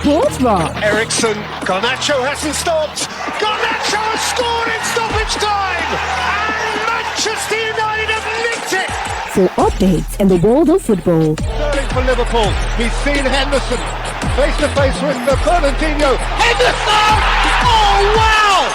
Sports Rock. Ericsson, Garnacho hasn't stopped. Garnacho has scored in stoppage time, and Manchester United have nicked it. For updates in the world of football. Sterling for Liverpool. He's seen Henderson face to face with Fernandinho. Henderson! Oh wow!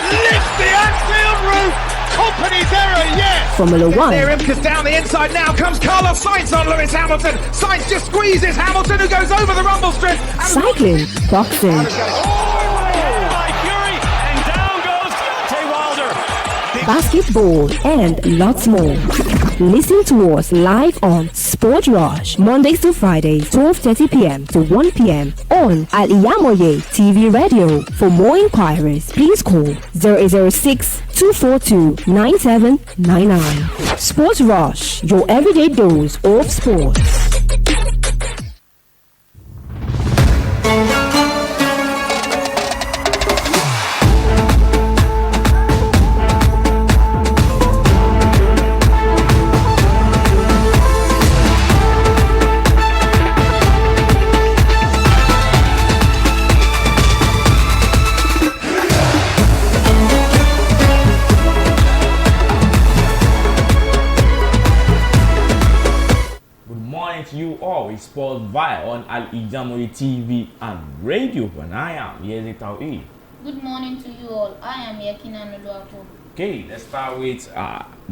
Lift the Anfield roof. Company's error, yes! Formula One. Imka's down the inside now, comes Carlos Sainz on Lewis Hamilton. Sainz just squeezes Hamilton, who goes over the rumble strip. Cycling, boxing, basketball, and lots more. Listen to us live on Sport Rush, Mondays to Fridays, 12:30 p.m. to 1 p.m. on Al-IyamoyeTv Radio. For more inquiries, please call 0806-242-9799. Sport Rush, your everyday dose of sports. You all is SPORTVILLE on Al-IyamoyeTv and radio, and I am YAZID. Good morning to you all. I am YEKINI ANUOLUWAPO. Okay, let's start with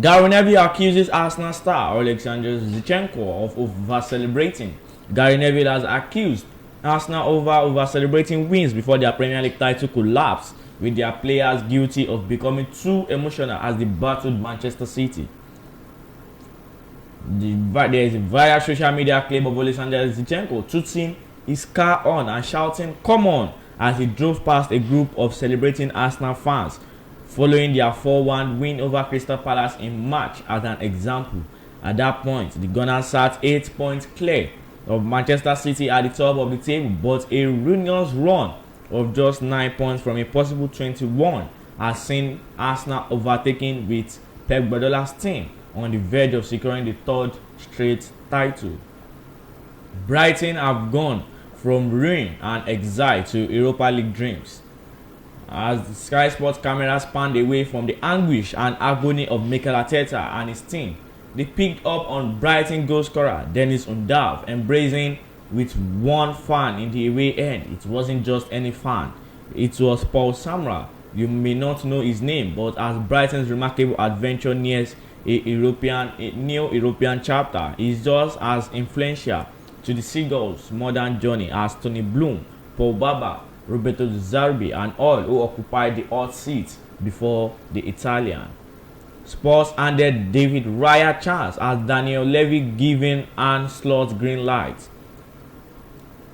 Gary Neville accuses Arsenal star Alexander Zinchenko of over-celebrating. Gary Neville has accused Arsenal over-celebrating wins before their Premier League title collapsed, with their players guilty of becoming too emotional as they battled Manchester City. There is a viral social media clip of Alexander Zinchenko tooting his car on and shouting "Come on" as he drove past a group of celebrating Arsenal fans following their 4-1 win over Crystal Palace in March. As an example, at that point, the Gunners sat 8 points clear of Manchester City at the top of the table, but a ruinous run of just 9 points from a possible 21 has seen Arsenal overtaken with Pep Guardiola's team on the verge of securing the third straight title. Brighton have gone from ruin and exile to Europa League dreams. As the Sky Sports cameras panned away from the anguish and agony of Mikel Arteta and his team, they picked up on Brighton goal scorer Dennis Undav embracing with one fan in the away end. It wasn't just any fan, it was Paul Samra. You may not know his name, but as Brighton's remarkable adventure nears a new European chapter, is just as influential to the Seagulls' modern journey as Tony Bloom, Paul Baba, Roberto Zarbi, and all who occupied the hot seat before the Italian. Spurs handed David Raya chance as Daniel Levy giving Arne Slot green light.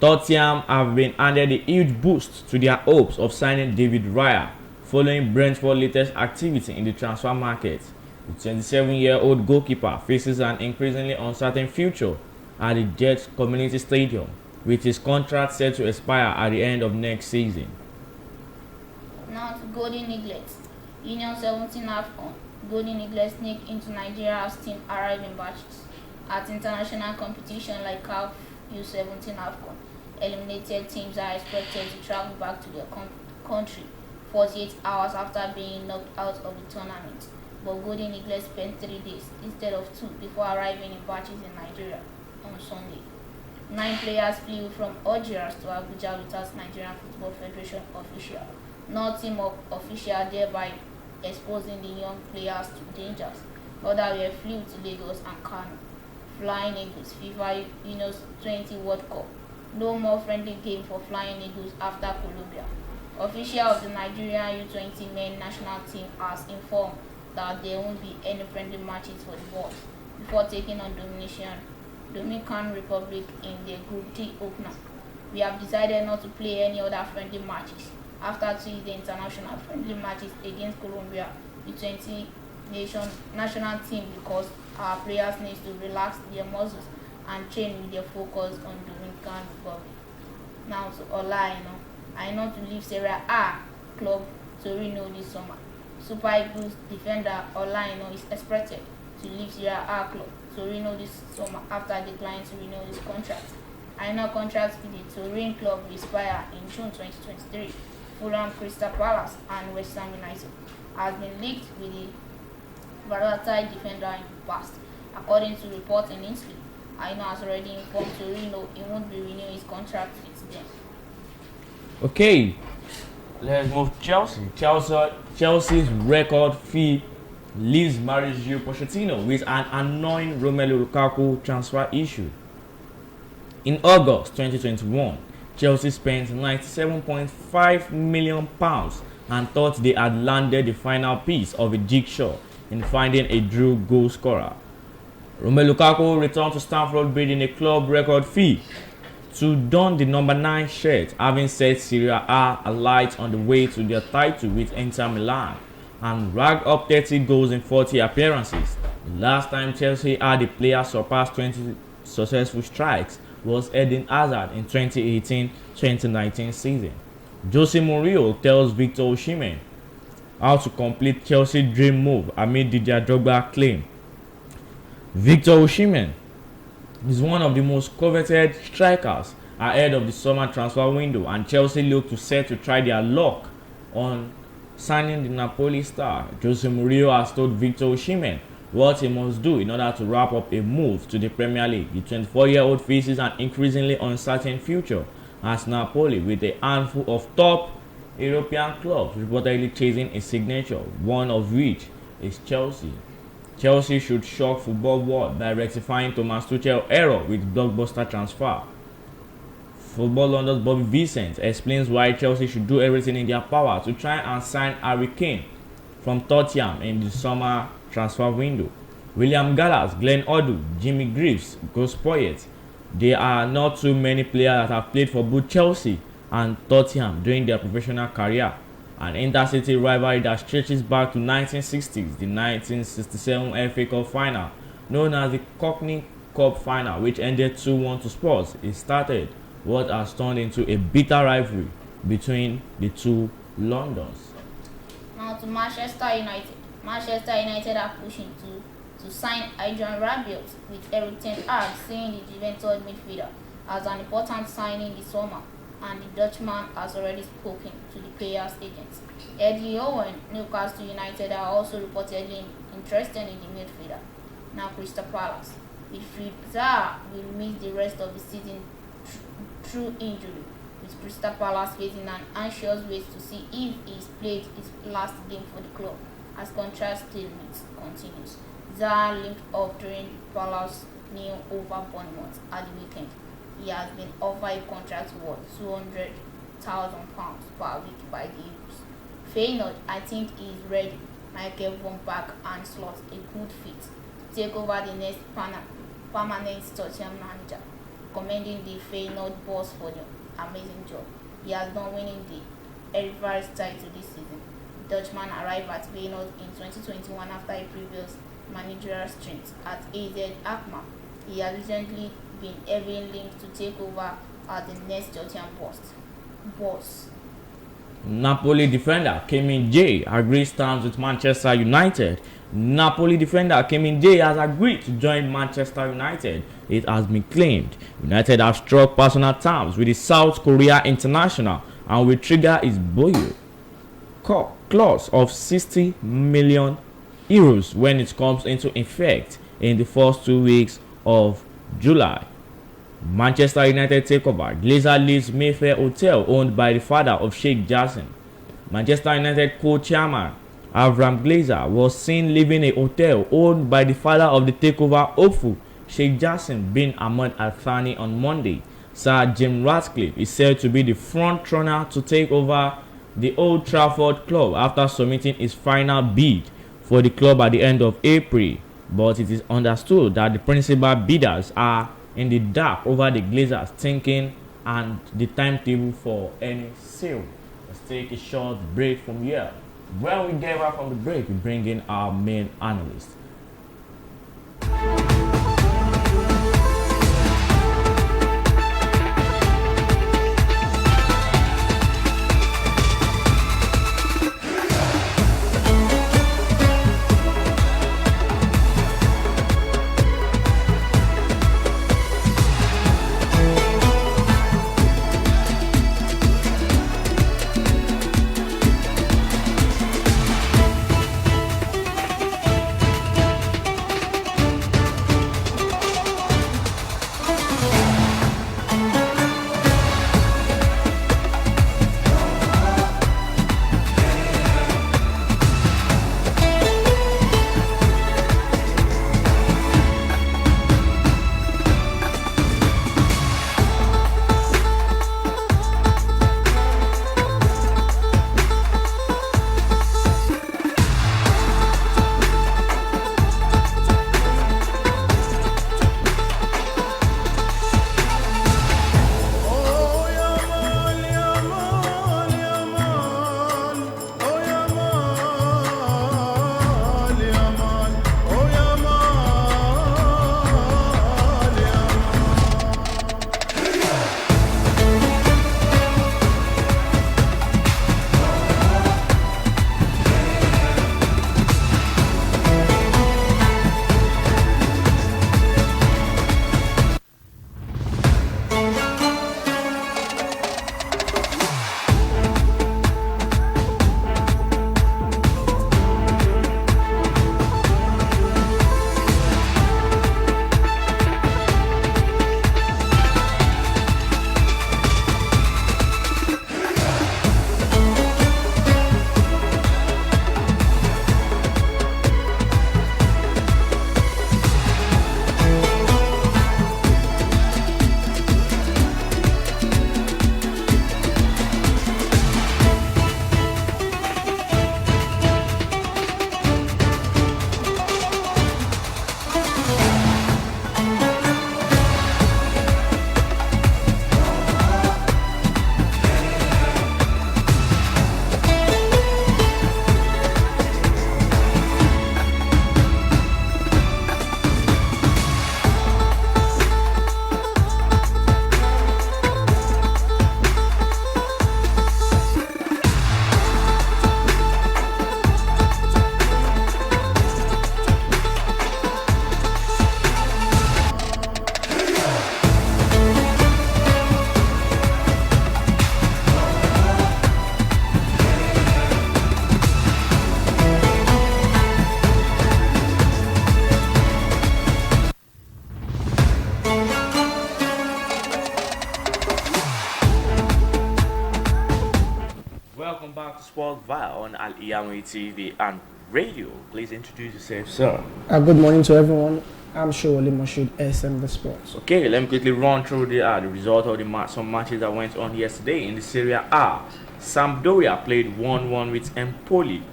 Tottenham have been handed a huge boost to their hopes of signing David Raya following Brentford's latest activity in the transfer market. The 27-year-old goalkeeper faces an increasingly uncertain future at the Jets Community Stadium, with his contract set to expire at the end of next season. Now to Golden Eaglets. Union 17 AFCON. Golden Eaglets sneak into Nigeria's team arrive in batches. At international competition like CAF U17 AFCON, eliminated teams are expected to travel back to their country 48 hours after being knocked out of the tournament. But Golden Eaglets spent 3 days instead of 2 before arriving in batches in Nigeria on Sunday. 9 players flew from Algiers to Abuja without Nigerian Football Federation official. No team of official, thereby exposing the young players to dangers. Others were flew to Lagos and Kano. Flying Eagles FIFA U20 World Cup. No more friendly game for Flying Eagles after Colombia. Official of the Nigerian U20 men national team has informed that there won't be any friendly matches for the boys before taking on Dominican Republic in their Group D opener. We have decided not to play any other friendly matches after Tuesday international friendly matches against Colombia, the 20 nation national team, because our players need to relax their muscles and train with their focus on Dominican Republic. Now to Al-IyamoyeTv. I know to leave Serie A club Torino this summer. Super Eagles defender Al-IyamoyeTv is expected to leave Serie A club Torino this summer after declining to renew his contract Annual contract with the touring club will expire in June 2023. Fulham, Crystal Palace, and West Ham United has been linked with the volatile defender in the past. According to reports in Italy, Aino has already informed Torino he won't be renewing his contract with them. Okay, let's move to Chelsea's record fee leaves Mauricio Pochettino with an annoying Romelu Lukaku transfer issue. In August 2021, Chelsea spent £97.5 million and thought they had landed the final piece of a jigsaw in finding a true goal scorer. Romelu Lukaku returned to Stamford Bridge in a club record fee to don the number 9 shirt, having set Serie A alight on the way to their title with Inter Milan and racked up 30 goals in 40 appearances. The last time Chelsea had a player surpass 20 successful strikes was Eden Hazard in 2018-2019 season. Jose Mourinho tells Victor Osimhen how to complete Chelsea's dream move amid Didier Drogba claim. Victor Osimhen is one of the most coveted strikers ahead of the summer transfer window, and Chelsea look to set to try their luck on signing the Napoli star. Jose Mourinho has told Victor Osimhen what he must do in order to wrap up a move to the Premier League. The 24-year-old faces an increasingly uncertain future at Napoli, with a handful of top European clubs reportedly chasing a signature, one of which is Chelsea. Chelsea should shock football world by rectifying Thomas Tuchel's error with blockbuster transfer. Football London's Bobby Vincent explains why Chelsea should do everything in their power to try and sign Harry Kane from Tottenham in the summer transfer window. William Gallas, Glenn Hoddle, Jimmy Greaves, Gus Poyet. There are not too many players that have played for both Chelsea and Tottenham during their professional career. An intercity rivalry that stretches back to 1960s, the 1967 FA Cup final, known as the Cockney Cup final, which ended 2-1 to Spurs. It started what has turned into a bitter rivalry between the two Londons. Now to Manchester United. Manchester United are pushing to sign Adrian Rabiot, with Eric Ten Hag seeing the Juventus midfielder as an important signing this summer, and the Dutchman has already spoken to the player's agents. Eddie Owen, Newcastle United are also reportedly interested in the midfielder. Now Crystal Palace. Midfield Zaha will miss the rest of the season through injury, with Crystal Palace facing an anxious wait to see if he's played his last game for the club as contract statement continues. Zaha linked up during Palace new over Bournemouth at the weekend. He has been offered a contract worth £200,000 per week by the Eagles. Feyenoord, I think he is ready. Michael von Back and Slot a good fit to take over the next permanent Tottenham manager, commending the Feyenoord boss for the amazing job he has done winning the Eredivisie title this season. The Dutchman arrived at Feyenoord in 2021 after a previous managerial stint at AZ Alkmaar. He has recently been heavily linked to take over as the next Tottenham boss. Napoli defender Kim Jae agrees terms with Manchester United. Napoli defender Kim Jae has agreed to join Manchester United. It has been claimed United have struck personal terms with the South Korea international and will trigger his buyout clause of €60 million when it comes into effect in the first 2 weeks of July. Manchester United takeover. Glazer leaves Mayfair Hotel owned by the father of Sheikh Jassim. Manchester United co-chairman Avram Glazer was seen leaving a hotel owned by the father of the takeover hopeful Sheikh Jassim bin Ahmed Al Thani on Monday. Sir Jim Ratcliffe is said to be the front runner to take over the Old Trafford club after submitting his final bid for the club at the end of April, but it is understood that the principal bidders are in the dark over the Glazers' thinking and the timetable for any sale. Let's take a short break from here. When we get back from the break, we bring in our main analyst. welcome back to SPORTVILLE on Al-IyamoyeTv and radio. Please introduce yourself, sir. Good morning to everyone. I'm sure Moshood SM the Sports. Okay, let me quickly run through the result of the some matches that went on yesterday in the Serie A. Sampdoria played 1-1 with Empoli,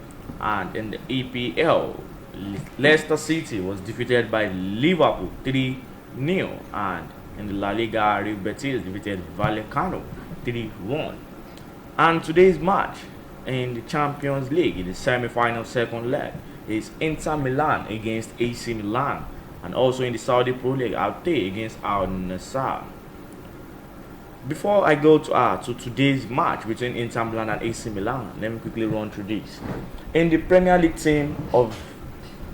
and in the EPL, Leicester City was defeated by Liverpool 3-0, and in the La Liga, Real Betis defeated Vallecano 3-1. And today's match in the Champions League, in the semi-final second leg, is Inter Milan against AC Milan, and also in the Saudi Pro League, Al-IyamoyeTv against Al-Nassr. Before I go to today's match between Inter Milan and AC Milan, let me quickly run through this. In the Premier League team of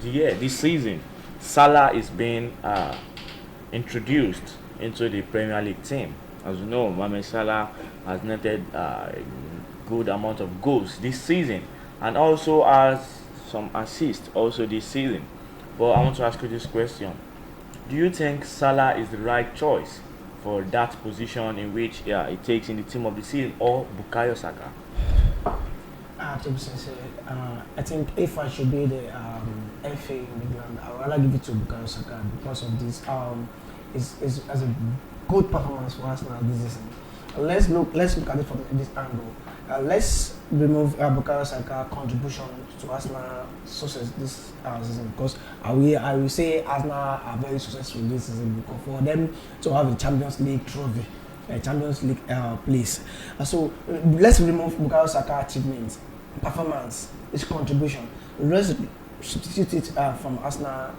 the year, this season, Salah is being introduced into the Premier League team. As you know, Mohamed Salah has netted a good amount of goals this season, and also has some assists also this season. But I want to ask you this question: do you think Salah is the right choice for that position in which it takes in the team of the season, or Bukayo Saka? To be sincere, I think if I should be the FA in England, I would rather give it to Bukayo Saka because of this. Is as a good performance for Arsenal this season. Let's look at it from this angle. Let's remove Bukayo Saka's contribution to Arsenal success this season, because I will say Arsenal are very successful this season because for them to have a Champions League trophy, a Champions League place. So let's remove Bukayo Saka's achievements, performance, his contribution. Let's substitute it from Arsenal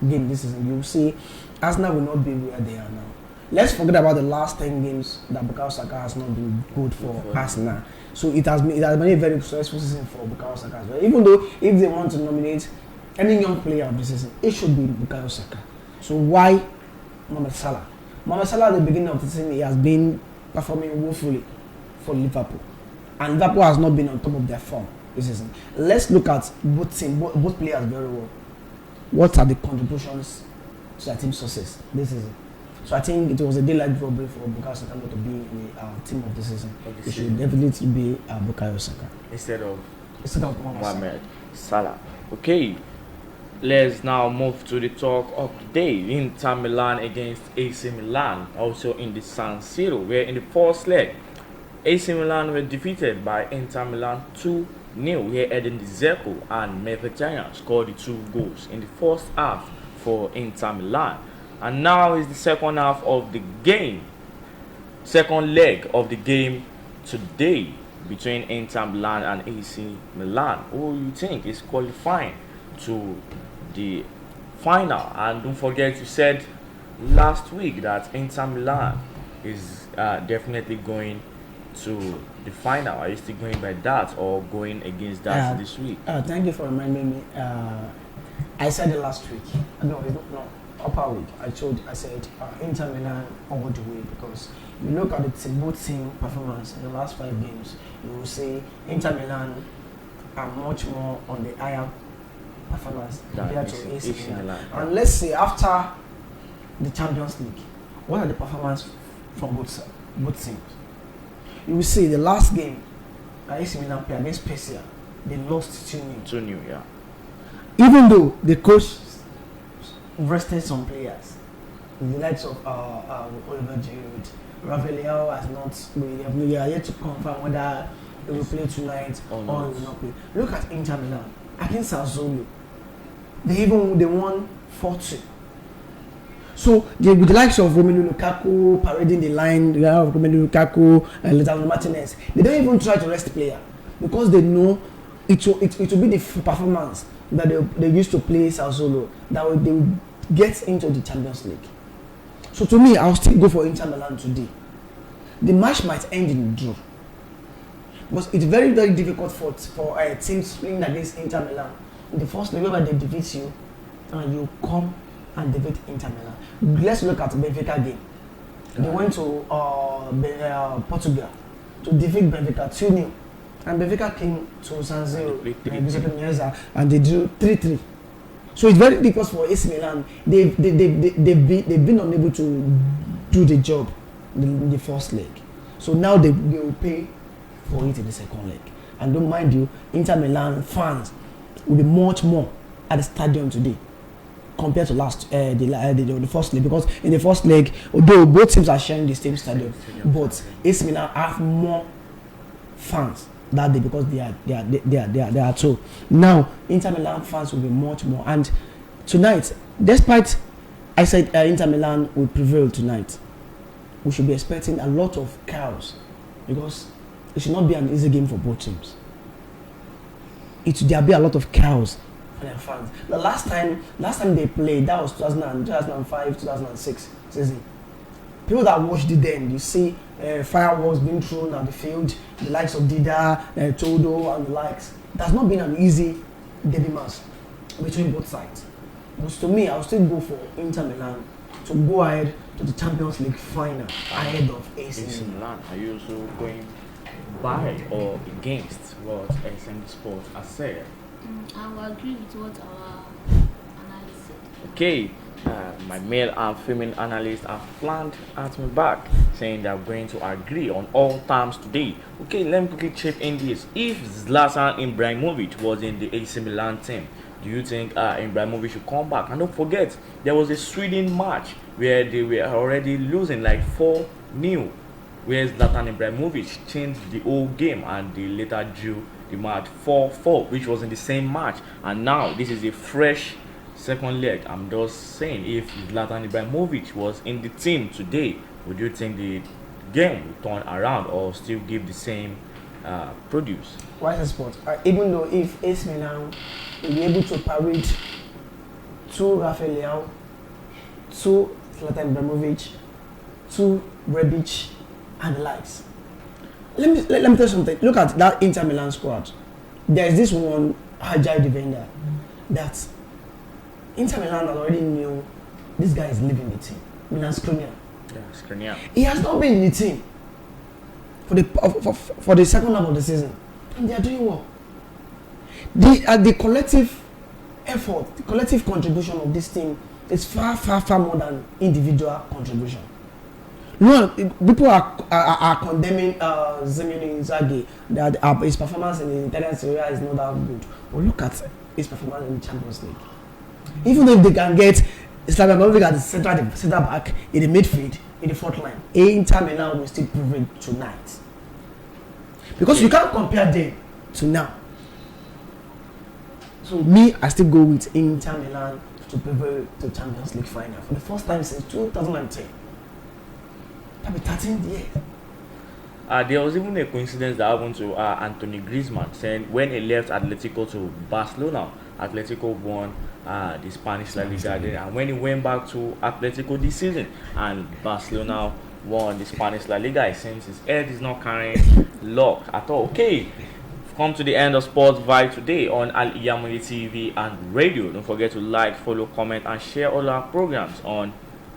game this season. You will see Arsenal will not be where they are now. Let's forget about the last 10 games that Bukayo Saka has not been good for Arsenal. So it has been a very successful season for Bukayo Saka as well. Even though if they want to nominate any young player of the season, it should be Bukayo Saka. So why Mohamed Salah? Mohamed Salah at the beginning of the season, he has been performing woefully for Liverpool, and Liverpool has not been on top of their form this season. Let's look at both players very well. What are the contributions to their team's success this season? So I think it was a daylight robbery for Bukayo Saka not to be in the team of the season. It should definitely be Bukayo Saka instead of Mohamed Salah. Okay, let's now move to the talk of the day. Inter Milan against AC Milan, also in the San Siro, where in the first leg, AC Milan were defeated by Inter Milan 2-0, where Edin Dzeko and Mkhitaryan scored the 2 goals in the first half for Inter Milan. And now is the second half of the game, second leg of the game today between Inter Milan and AC Milan. Who you think is qualifying to the final? And don't forget, you said last week that Inter Milan is definitely going to the final. Are you still going by that or going against that this week? Thank you for reminding me. I said it last week. No. Upper week, I said Inter Milan all the way, because you look at both team performance in the last 5 games, you will see Inter Milan are much more on the higher performance compared to AC Milan. And let's say after the Champions League, what are the performance from both teams? You will see the last game AC Milan played against Spezia, they lost 2-0. Yeah. Even though the coach rested some players, the likes of Oliver Giroud, Rafael has not. We are yet to confirm whether they will play tonight or they will not play. Look at Inter Milan against Sassuolo. They won 4-2. So with the likes of Romelu Lukaku parading the line, Romelu Lukaku and Lautaro Martinez, they don't even try to rest player because they know it will be the performance that they used to play Sassuolo that they will get into the Champions League. So to me, I'll still go for Inter Milan today. The match might end in draw, but it's very, very difficult for a team playing against Inter Milan in the first leg where they defeat you and you come and defeat Inter Milan. Let's look at Benfica game. They went to Portugal to defeat Benfica 2-0, and Benfica came to San Siro and they drew 3-3. So it's very difficult for AC Milan. They've been unable to do the job in the first leg. So now they will pay for it in the second leg. And don't mind you, Inter Milan fans will be much more at the stadium today compared to the first leg, because in the first leg, although both teams are sharing the same stadium, but AC Milan have more fans that day because they are two. Now Inter Milan fans will be much more, and tonight, despite I said Inter Milan will prevail tonight, we should be expecting a lot of chaos because it should not be an easy game for both teams. There'll be a lot of chaos for their fans. The last time they played, that was 2005, 2006 season. People that watched it then, you see fireworks being thrown at the field, the likes of Dida, Todo, and the likes. It has not been an easy derby match between both sides. But to me, I'll still go for Inter Milan to go ahead to the Champions League final ahead of AC Milan. Are you also going by or against what SM Sports has said? I will agree with what our analyst said. Okay, my male and female analysts have planned at me back, saying they're going to agree on all terms today. Okay, let me quickly check in this. If Zlatan Ibrahimovic was in the AC Milan team, do you think Ibrahimovic should come back? And don't forget, there was a Sweden match where they were already losing like 4-0, where Zlatan Ibrahimovic changed the whole game and they later drew the match 4-4, which was in the same match. And now this is a fresh second leg. I'm just saying, if Zlatan Ibrahimovic was in the team today, would you think the game would turn around or still give the same produce? Why is sport? Even though if AC Milan will be able to parade to Rafael Leao, to Zlatan Ibrahimovic, to Rebic, and the likes. Let me tell you something. Look at that Inter Milan squad. There is this one agile defender that Inter Milan already knew this guy is leaving the team. Milan Skriniar. Yeah, Skriniar. He has not been in the team for the second half of the season, and they are doing well. The collective effort, the collective contribution of this team is far more than individual contribution. No, people are condemning Simone Inzaghi that his performance in the Italian Serie A is not that good. But look at his performance in the Champions League. Even if they can get Ibrahimovic at the center back, in the midfield, in the fourth line, Inter Milan will still prevail tonight. Because you can't compare them to now. So me, I still go with Inter Milan to prevail to Champions League final for the first time since 2010. That'll be 13 years. There was even a coincidence that happened to Anthony Griezmann, saying when he left Atletico to Barcelona, Atletico won the Spanish La Liga there, and when he went back to Atletico this season and Barcelona won the Spanish La Liga, it seems his head is not carrying luck at all. Okay, we've come to the end of Sports Vibe today on Al-IyamoyeTv and radio. Don't forget to like, follow, comment, and share all our programs on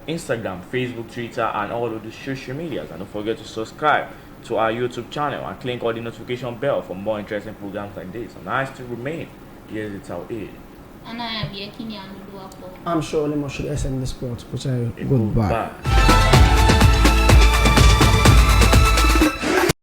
Instagram, Facebook, Twitter, and all of the social medias. And don't forget to subscribe to our YouTube channel and click on the notification bell for more interesting programs like this. And I still remain YAZID TAOHEED. And I am YEKINI and ANUOLUWAPO. I'm sure Lemon should SN the sport, which I goodbye.